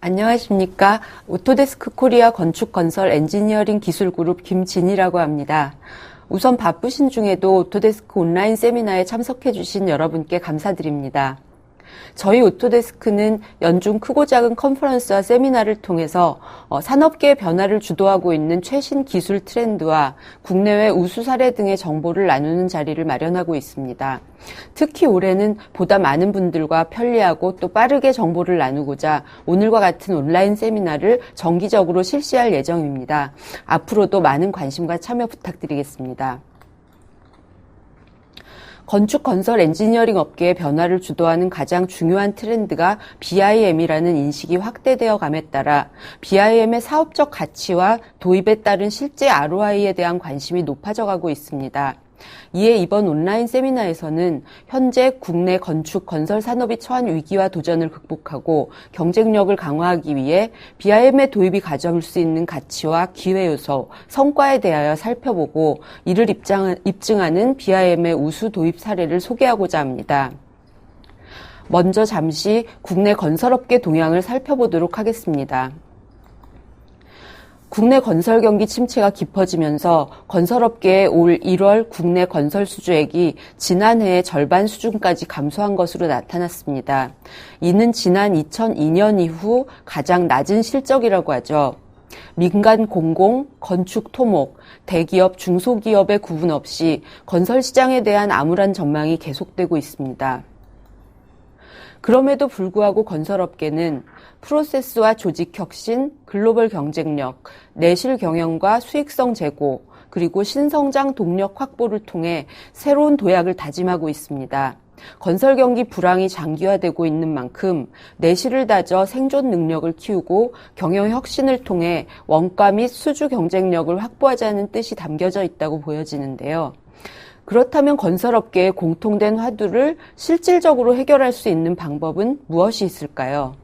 안녕하십니까. 오토데스크 코리아 건축건설 엔지니어링 기술그룹 김진희라고 합니다. 우선 바쁘신 중에도 오토데스크 온라인 세미나에 참석해 주신 여러분께 감사드립니다. 저희 오토데스크는 연중 크고 작은 컨퍼런스와 세미나를 통해서 산업계의 변화를 주도하고 있는 최신 기술 트렌드와 국내외 우수 사례 등의 정보를 나누는 자리를 마련하고 있습니다. 특히 올해는 보다 많은 분들과 편리하고 또 빠르게 정보를 나누고자 오늘과 같은 온라인 세미나를 정기적으로 실시할 예정입니다. 앞으로도 많은 관심과 참여 부탁드리겠습니다. 건축, 건설, 엔지니어링 업계의 변화를 주도하는 가장 중요한 트렌드가 BIM이라는 인식이 확대되어 감에 따라 BIM의 사업적 가치와 도입에 따른 실제 ROI에 대한 관심이 높아져 가고 있습니다. 이에 이번 온라인 세미나에서는 현재 국내 건축, 건설 산업이 처한 위기와 도전을 극복하고 경쟁력을 강화하기 위해 BIM의 도입이 가져올 수 있는 가치와 기회 요소, 성과에 대하여 살펴보고 이를 입증하는 BIM의 우수 도입 사례를 소개하고자 합니다. 먼저 잠시 국내 건설업계 동향을 살펴보도록 하겠습니다. 국내 건설 경기 침체가 깊어지면서 건설업계의 올 1월 국내 건설 수주액이 지난해의 절반 수준까지 감소한 것으로 나타났습니다. 이는 지난 2002년 이후 가장 낮은 실적이라고 하죠. 민간 공공, 건축 토목, 대기업, 중소기업의 구분 없이 건설 시장에 대한 암울한 전망이 계속되고 있습니다. 그럼에도 불구하고 건설업계는 프로세스와 조직 혁신, 글로벌 경쟁력, 내실 경영과 수익성 제고, 그리고 신성장 동력 확보를 통해 새로운 도약을 다짐하고 있습니다. 건설 경기 불황이 장기화되고 있는 만큼 내실을 다져 생존 능력을 키우고 경영 혁신을 통해 원가 및 수주 경쟁력을 확보하자는 뜻이 담겨져 있다고 보여지는데요. 그렇다면 건설업계의 공통된 화두를 실질적으로 해결할 수 있는 방법은 무엇이 있을까요?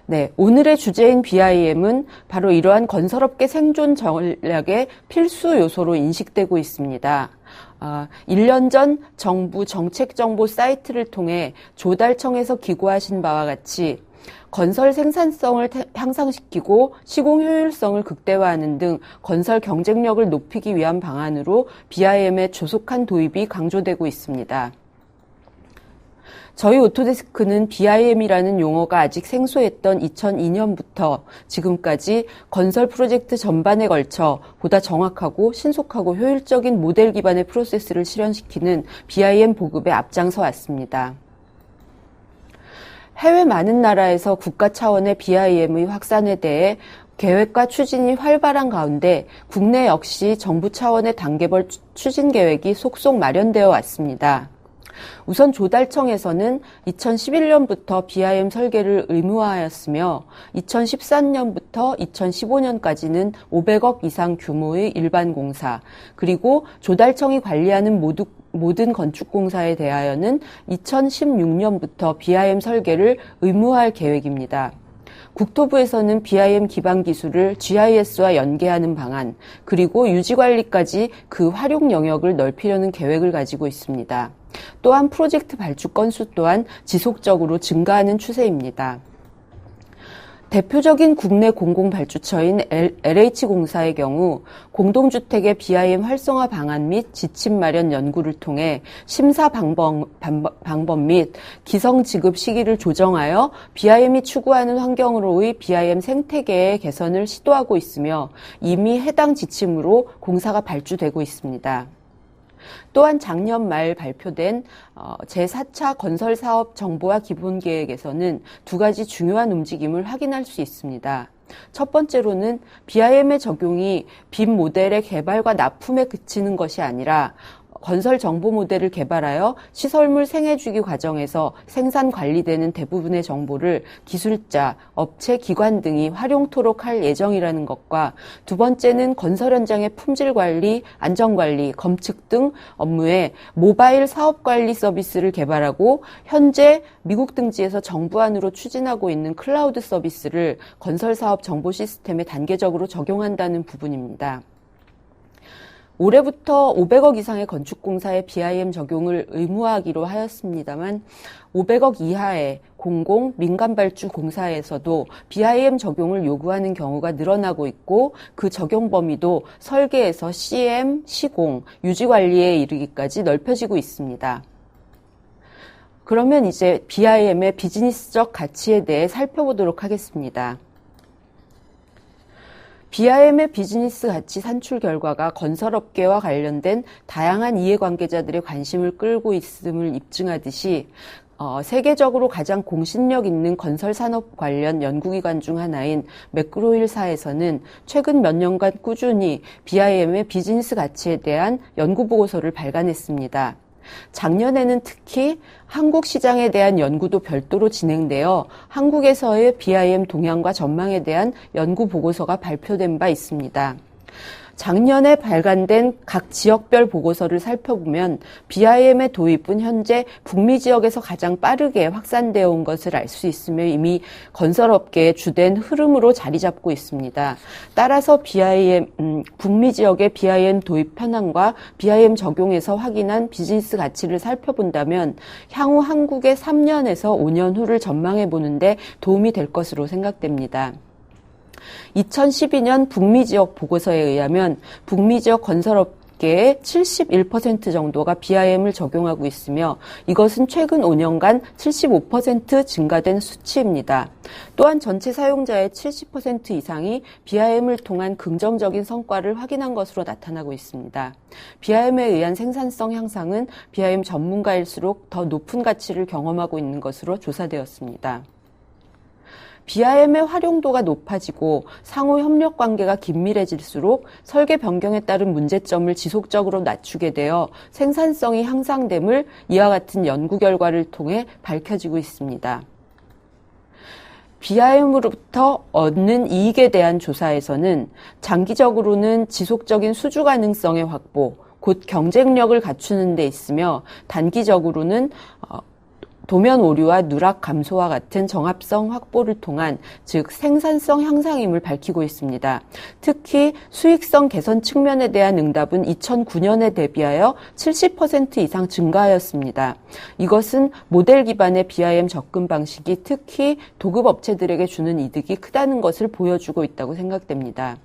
네, 오늘의 주제인 BIM은 바로 이러한 건설업계 생존 전략의 필수 요소로 인식되고 있습니다. 1년 전 정부 정책정보 사이트를 통해 조달청에서 기고하신 바와 같이 건설 생산성을 향상시키고 시공 효율성을 극대화하는 등 건설 경쟁력을 높이기 위한 방안으로 BIM의 조속한 도입이 강조되고 있습니다. 저희 오토데스크는 BIM이라는 용어가 아직 생소했던 2002년부터 지금까지 건설 프로젝트 전반에 걸쳐 보다 정확하고 신속하고 효율적인 모델 기반의 프로세스를 실현시키는 BIM 보급에 앞장서 왔습니다. 해외 많은 나라에서 국가 차원의 BIM의 확산에 대해 계획과 추진이 활발한 가운데 국내 역시 정부 차원의 단계별 추진 계획이 속속 마련되어 왔습니다. 우선 조달청에서는 2011년부터 BIM 설계를 의무화하였으며 2013년부터 2015년까지는 500억 이상 규모의 일반 공사, 그리고 조달청이 관리하는 모든 건축공사에 대하여는 2016년부터 BIM 설계를 의무화할 계획입니다. 국토부에서는 BIM 기반 기술을 GIS와 연계하는 방안, 그리고 유지관리까지 그 활용 영역을 넓히려는 계획을 가지고 있습니다. 또한 프로젝트 발주 건수 또한 지속적으로 증가하는 추세입니다. 대표적인 국내 공공발주처인 LH공사의 경우 공동주택의 BIM 활성화 방안 및 지침 마련 연구를 통해 심사 방법 및 기성 지급 시기를 조정하여 BIM이 추구하는 환경으로의 BIM 생태계의 개선을 시도하고 있으며 이미 해당 지침으로 공사가 발주되고 있습니다. 또한 작년 말 발표된 제4차 건설사업 정보화 기본계획에서는 두 가지 중요한 움직임을 확인할 수 있습니다. 첫 번째로는 BIM의 적용이 빔 모델의 개발과 납품에 그치는 것이 아니라 건설 정보 모델을 개발하여 시설물 생애주기 과정에서 생산 관리되는 대부분의 정보를 기술자, 업체, 기관 등이 활용토록 할 예정이라는 것과 두 번째는 건설 현장의 품질 관리, 안전 관리, 검측 등 업무에 모바일 사업 관리 서비스를 개발하고 현재 미국 등지에서 정부 안으로 추진하고 있는 클라우드 서비스를 건설 사업 정보 시스템에 단계적으로 적용한다는 부분입니다. 올해부터 500억 이상의 건축공사에 BIM 적용을 의무화하기로 하였습니다만 500억 이하의 공공, 민간 발주 공사에서도 BIM 적용을 요구하는 경우가 늘어나고 있고 그 적용 범위도 설계에서 CM, 시공, 유지관리에 이르기까지 넓혀지고 있습니다. 그러면 이제 BIM의 비즈니스적 가치에 대해 살펴보도록 하겠습니다. BIM의 비즈니스 가치 산출 결과가 건설업계와 관련된 다양한 이해관계자들의 관심을 끌고 있음을 입증하듯이 세계적으로 가장 공신력 있는 건설산업 관련 연구기관 중 하나인 맥그로힐사에서는 최근 몇 년간 꾸준히 BIM의 비즈니스 가치에 대한 연구보고서를 발간했습니다. 작년에는 특히 한국 시장에 대한 연구도 별도로 진행되어 한국에서의 BIM 동향과 전망에 대한 연구 보고서가 발표된 바 있습니다. 작년에 발간된 각 지역별 보고서를 살펴보면 BIM의 도입은 현재 북미 지역에서 가장 빠르게 확산되어 온 것을 알 수 있으며 이미 건설업계의 주된 흐름으로 자리 잡고 있습니다. 따라서 북미 지역의 BIM 도입 현황과 BIM 적용에서 확인한 비즈니스 가치를 살펴본다면 향후 한국의 3년에서 5년 후를 전망해 보는데 도움이 될 것으로 생각됩니다. 2012년 북미 지역 보고서에 의하면 북미 지역 건설업계의 71% 정도가 BIM을 적용하고 있으며 이것은 최근 5년간 75% 증가된 수치입니다. 또한 전체 사용자의 70% 이상이 BIM을 통한 긍정적인 성과를 확인한 것으로 나타나고 있습니다. BIM에 의한 생산성 향상은 BIM 전문가일수록 더 높은 가치를 경험하고 있는 것으로 조사되었습니다. BIM의 활용도가 높아지고 상호 협력 관계가 긴밀해질수록 설계 변경에 따른 문제점을 지속적으로 낮추게 되어 생산성이 향상됨을 이와 같은 연구 결과를 통해 밝혀지고 있습니다. BIM으로부터 얻는 이익에 대한 조사에서는 장기적으로는 지속적인 수주 가능성의 확보, 곧 경쟁력을 갖추는 데 있으며 단기적으로는 도면 오류와 누락 감소와 같은 정합성 확보를 통한 즉 생산성 향상임을 밝히고 있습니다. 특히 수익성 개선 측면에 대한 응답은 2009년에 대비하여 70% 이상 증가하였습니다. 이것은 모델 기반의 BIM 접근 방식이 특히 도급 업체들에게 주는 이득이 크다는 것을 보여주고 있다고 생각됩니다.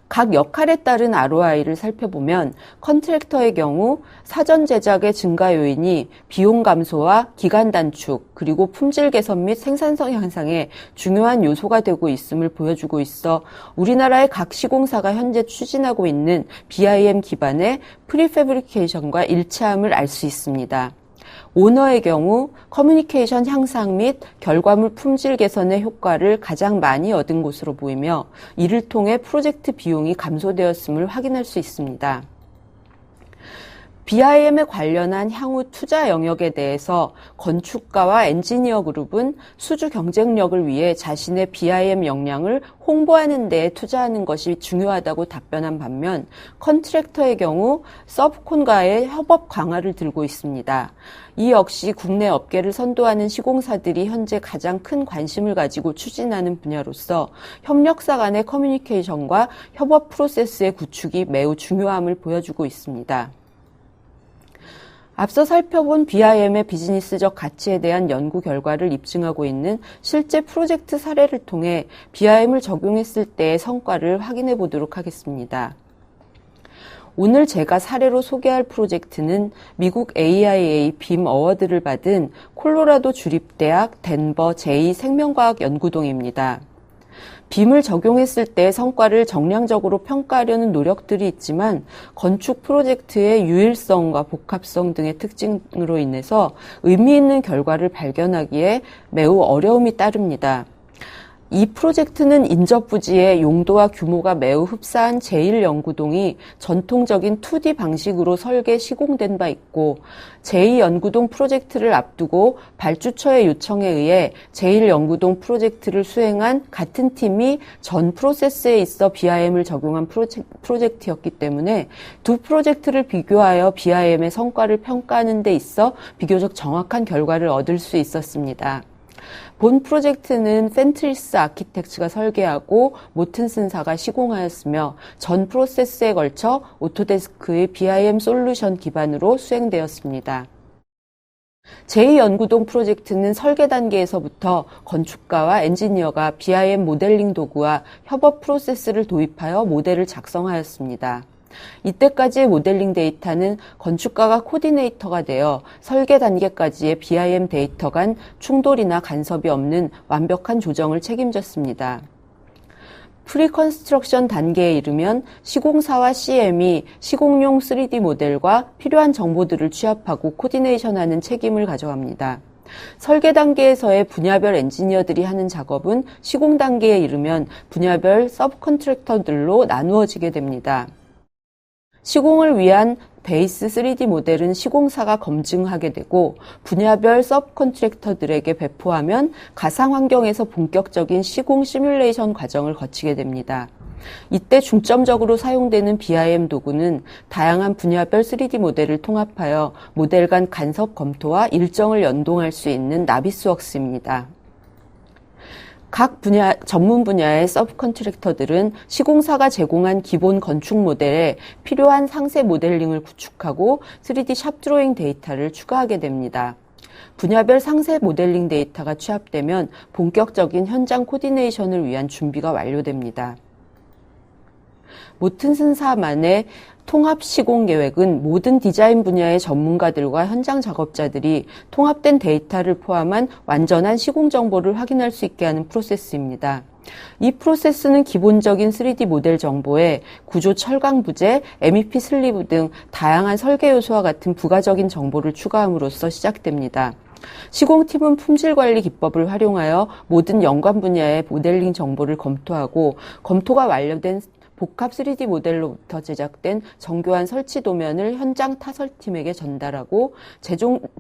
각 역할에 따른 ROI를 살펴보면 컨트랙터의 경우 사전 제작의 증가 요인이 비용 감소와 기간 단축 그리고 품질 개선 및 생산성 향상에 중요한 요소가 되고 있음을 보여주고 있어 우리나라의 각 시공사가 현재 추진하고 있는 BIM 기반의 프리패브리케이션과 일치함을 알 수 있습니다. 오너의 경우 커뮤니케이션 향상 및 결과물 품질 개선의 효과를 가장 많이 얻은 곳으로 보이며 이를 통해 프로젝트 비용이 감소되었음을 확인할 수 있습니다. BIM에 관련한 향후 투자 영역에 대해서 건축가와 엔지니어 그룹은 수주 경쟁력을 위해 자신의 BIM 역량을 홍보하는 데 투자하는 것이 중요하다고 답변한 반면 컨트랙터의 경우 서브콘과의 협업 강화를 들고 있습니다. 이 역시 국내 업계를 선도하는 시공사들이 현재 가장 큰 관심을 가지고 추진하는 분야로서 협력사 간의 커뮤니케이션과 협업 프로세스의 구축이 매우 중요함을 보여주고 있습니다. 앞서 살펴본 BIM의 비즈니스적 가치에 대한 연구 결과를 입증하고 있는 실제 프로젝트 사례를 통해 BIM을 적용했을 때의 성과를 확인해 보도록 하겠습니다. 오늘 제가 사례로 소개할 프로젝트는 미국 AIA 빔 어워드를 받은 콜로라도 주립대학 덴버 제2생명과학연구동입니다. 빔을 적용했을 때 성과를 정량적으로 평가하려는 노력들이 있지만 건축 프로젝트의 유일성과 복합성 등의 특징으로 인해서 의미 있는 결과를 발견하기에 매우 어려움이 따릅니다. 이 프로젝트는 인접부지의 용도와 규모가 매우 흡사한 제1연구동이 전통적인 2D 방식으로 설계 시공된 바 있고 제2연구동 프로젝트를 앞두고 발주처의 요청에 의해 제1연구동 프로젝트를 수행한 같은 팀이 전 프로세스에 있어 BIM을 적용한 프로젝트였기 때문에 두 프로젝트를 비교하여 BIM의 성과를 평가하는 데 있어 비교적 정확한 결과를 얻을 수 있었습니다. 본 프로젝트는 펜트리스 아키텍츠가 설계하고 모튼슨사가 시공하였으며 전 프로세스에 걸쳐 오토데스크의 BIM 솔루션 기반으로 수행되었습니다. 제2연구동 프로젝트는 설계 단계에서부터 건축가와 엔지니어가 BIM 모델링 도구와 협업 프로세스를 도입하여 모델을 작성하였습니다. 이때까지의 모델링 데이터는 건축가가 코디네이터가 되어 설계 단계까지의 BIM 데이터 간 충돌이나 간섭이 없는 완벽한 조정을 책임졌습니다. 프리컨스트럭션 단계에 이르면 시공사와 CM이 시공용 3D 모델과 필요한 정보들을 취합하고 코디네이션하는 책임을 가져갑니다. 설계 단계에서의 분야별 엔지니어들이 하는 작업은 시공 단계에 이르면 분야별 서브컨트랙터들로 나누어지게 됩니다. 시공을 위한 베이스 3D 모델은 시공사가 검증하게 되고 분야별 서브컨트랙터들에게 배포하면 가상 환경에서 본격적인 시공 시뮬레이션 과정을 거치게 됩니다. 이때 중점적으로 사용되는 BIM 도구는 다양한 분야별 3D 모델을 통합하여 모델 간 간섭 검토와 일정을 연동할 수 있는 나비스웍스입니다. 각 분야, 전문 분야의 서브컨트랙터들은 시공사가 제공한 기본 건축 모델에 필요한 상세 모델링을 구축하고 3D 샵 드로잉 데이터를 추가하게 됩니다. 분야별 상세 모델링 데이터가 취합되면 본격적인 현장 코디네이션을 위한 준비가 완료됩니다. 모튼슨사만의 통합 시공 계획은 모든 디자인 분야의 전문가들과 현장 작업자들이 통합된 데이터를 포함한 완전한 시공 정보를 확인할 수 있게 하는 프로세스입니다. 이 프로세스는 기본적인 3D 모델 정보에 구조 철강 부재, MEP 슬리브 등 다양한 설계 요소와 같은 부가적인 정보를 추가함으로써 시작됩니다. 시공팀은 품질 관리 기법을 활용하여 모든 연관 분야의 모델링 정보를 검토하고 검토가 완료된 복합 3D 모델로부터 제작된 정교한 설치 도면을 현장 타설팀에게 전달하고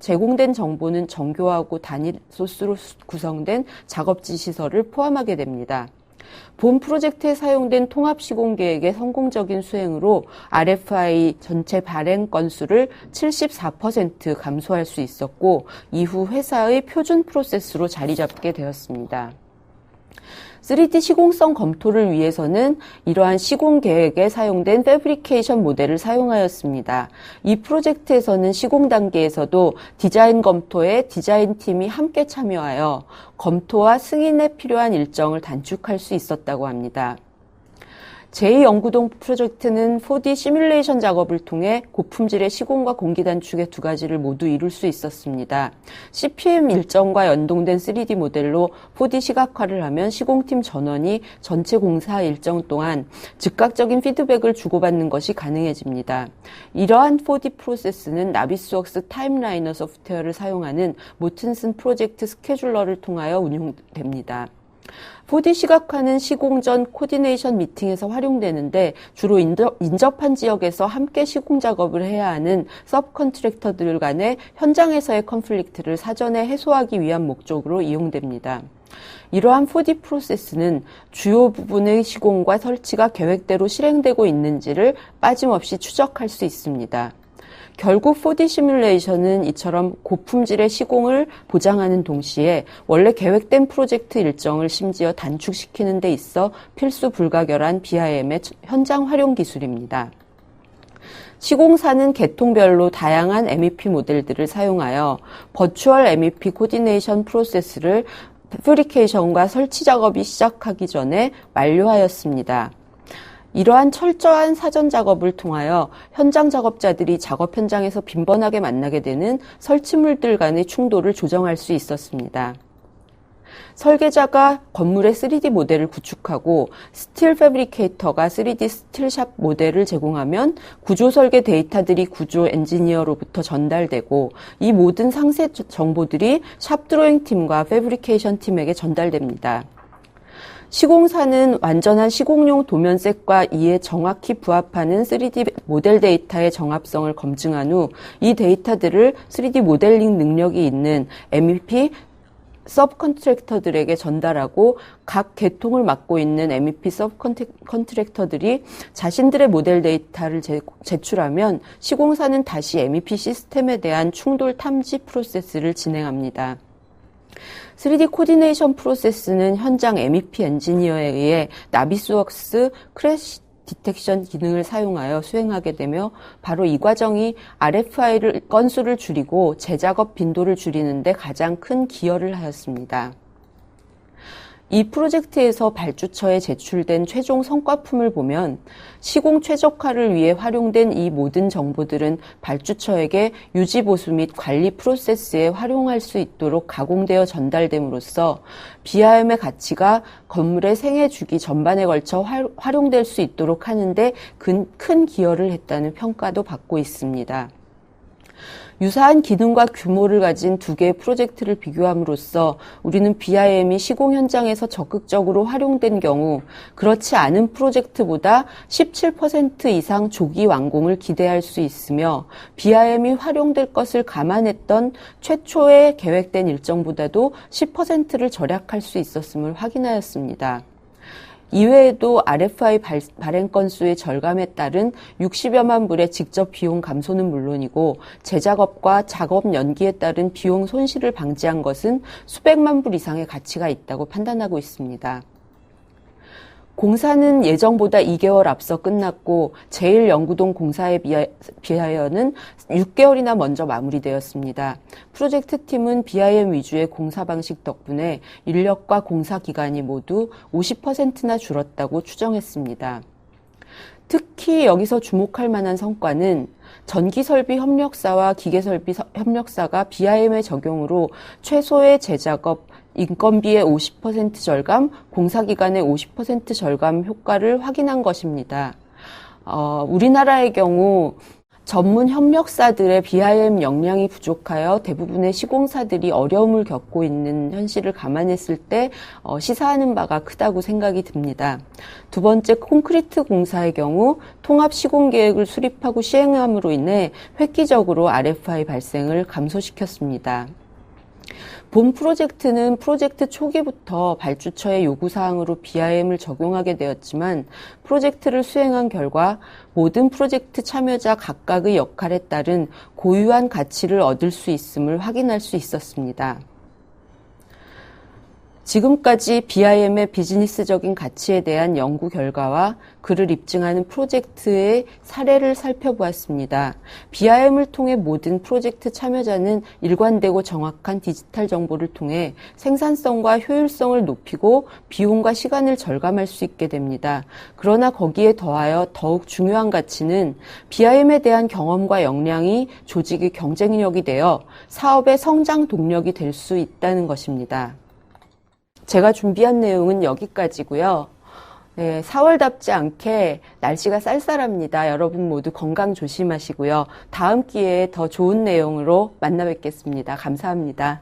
제공된 정보는 정교하고 단일 소스로 구성된 작업지 시설을 포함하게 됩니다. 본 프로젝트에 사용된 통합 시공 계획의 성공적인 수행으로 RFI 전체 발행 건수를 74% 감소할 수 있었고 이후 회사의 표준 프로세스로 자리 잡게 되었습니다. 3D 시공성 검토를 위해서는 이러한 시공 계획에 사용된 패브리케이션 모델을 사용하였습니다. 이 프로젝트에서는 시공 단계에서도 디자인 검토에 디자인팀이 함께 참여하여 검토와 승인에 필요한 일정을 단축할 수 있었다고 합니다. 제2연구동 프로젝트는 4D 시뮬레이션 작업을 통해 고품질의 시공과 공기 단축의 두 가지를 모두 이룰 수 있었습니다. CPM 일정과 연동된 3D 모델로 4D 시각화를 하면 시공팀 전원이 전체 공사 일정 동안 즉각적인 피드백을 주고받는 것이 가능해집니다. 이러한 4D 프로세스는 나비스웍스 타임라이너 소프트웨어를 사용하는 모튼슨 프로젝트 스케줄러를 통하여 운용됩니다. 4D 시각화는 시공 전 코디네이션 미팅에서 활용되는데 주로 인접한 지역에서 함께 시공 작업을 해야 하는 서브컨트랙터들 간의 현장에서의 컨플릭트를 사전에 해소하기 위한 목적으로 이용됩니다. 이러한 4D 프로세스는 주요 부분의 시공과 설치가 계획대로 실행되고 있는지를 빠짐없이 추적할 수 있습니다. 결국 4D 시뮬레이션은 이처럼 고품질의 시공을 보장하는 동시에 원래 계획된 프로젝트 일정을 심지어 단축시키는 데 있어 필수 불가결한 BIM의 현장 활용 기술입니다. 시공사는 계통별로 다양한 MEP 모델들을 사용하여 버추얼 MEP 코디네이션 프로세스를 패브리케이션과 설치 작업이 시작하기 전에 완료하였습니다. 이러한 철저한 사전 작업을 통하여 현장 작업자들이 작업 현장에서 빈번하게 만나게 되는 설치물들 간의 충돌을 조정할 수 있었습니다. 설계자가 건물의 3D 모델을 구축하고 스틸 패브리케이터가 3D 스틸샵 모델을 제공하면 구조 설계 데이터들이 구조 엔지니어로부터 전달되고 이 모든 상세 정보들이 샵 드로잉 팀과 패브리케이션 팀에게 전달됩니다. 시공사는 완전한 시공용 도면셋과 이에 정확히 부합하는 3D 모델 데이터의 정합성을 검증한 후 이 데이터들을 3D 모델링 능력이 있는 MEP 서브컨트랙터들에게 전달하고 각 계통을 맡고 있는 MEP 서브컨트랙터들이 자신들의 모델 데이터를 제출하면 시공사는 다시 MEP 시스템에 대한 충돌 탐지 프로세스를 진행합니다. 3D 코디네이션 프로세스는 현장 MEP 엔지니어에 의해 나비스웍스 크래시 디텍션 기능을 사용하여 수행하게 되며 바로 이 과정이 RFI 건수를 줄이고 재작업 빈도를 줄이는 데 가장 큰 기여를 하였습니다. 이 프로젝트에서 발주처에 제출된 최종 성과품을 보면 시공 최적화를 위해 활용된 이 모든 정보들은 발주처에게 유지보수 및 관리 프로세스에 활용할 수 있도록 가공되어 전달됨으로써 BIM의 가치가 건물의 생애 주기 전반에 걸쳐 활용될 수 있도록 하는데 큰 기여를 했다는 평가도 받고 있습니다. 유사한 기능과 규모를 가진 두 개의 프로젝트를 비교함으로써 우리는 BIM이 시공 현장에서 적극적으로 활용된 경우 그렇지 않은 프로젝트보다 17% 이상 조기 완공을 기대할 수 있으며 BIM이 활용될 것을 감안했던 최초에 계획된 일정보다도 10%를 절약할 수 있었음을 확인하였습니다. 이외에도 RFI 발행 건수의 절감에 따른 60여만 불의 직접 비용 감소는 물론이고 재작업과 작업 연기에 따른 비용 손실을 방지한 것은 수백만 불 이상의 가치가 있다고 판단하고 있습니다. 공사는 예정보다 2개월 앞서 끝났고 제1연구동 공사에 비하여는 6개월이나 먼저 마무리되었습니다. 프로젝트 팀은 BIM 위주의 공사 방식 덕분에 인력과 공사 기간이 모두 50%나 줄었다고 추정했습니다. 특히 여기서 주목할 만한 성과는 전기설비 협력사와 기계설비 협력사가 BIM의 적용으로 최소의 제작업, 인건비의 50% 절감, 공사기간의 50% 절감 효과를 확인한 것입니다. 우리나라의 경우 전문 협력사들의 BIM 역량이 부족하여 대부분의 시공사들이 어려움을 겪고 있는 현실을 감안했을 때 시사하는 바가 크다고 생각이 듭니다. 두 번째, 콘크리트 공사의 경우 통합 시공 계획을 수립하고 시행함으로 인해 획기적으로 RFI 발생을 감소시켰습니다. 본 프로젝트는 프로젝트 초기부터 발주처의 요구사항으로 BIM을 적용하게 되었지만 프로젝트를 수행한 결과 모든 프로젝트 참여자 각각의 역할에 따른 고유한 가치를 얻을 수 있음을 확인할 수 있었습니다. 지금까지 BIM의 비즈니스적인 가치에 대한 연구 결과와 그를 입증하는 프로젝트의 사례를 살펴보았습니다. BIM을 통해 모든 프로젝트 참여자는 일관되고 정확한 디지털 정보를 통해 생산성과 효율성을 높이고 비용과 시간을 절감할 수 있게 됩니다. 그러나 거기에 더하여 더욱 중요한 가치는 BIM에 대한 경험과 역량이 조직의 경쟁력이 되어 사업의 성장 동력이 될 수 있다는 것입니다. 제가 준비한 내용은 여기까지고요. 네, 4월답지 않게 날씨가 쌀쌀합니다. 여러분 모두 건강 조심하시고요. 다음 기회에 더 좋은 내용으로 만나 뵙겠습니다. 감사합니다.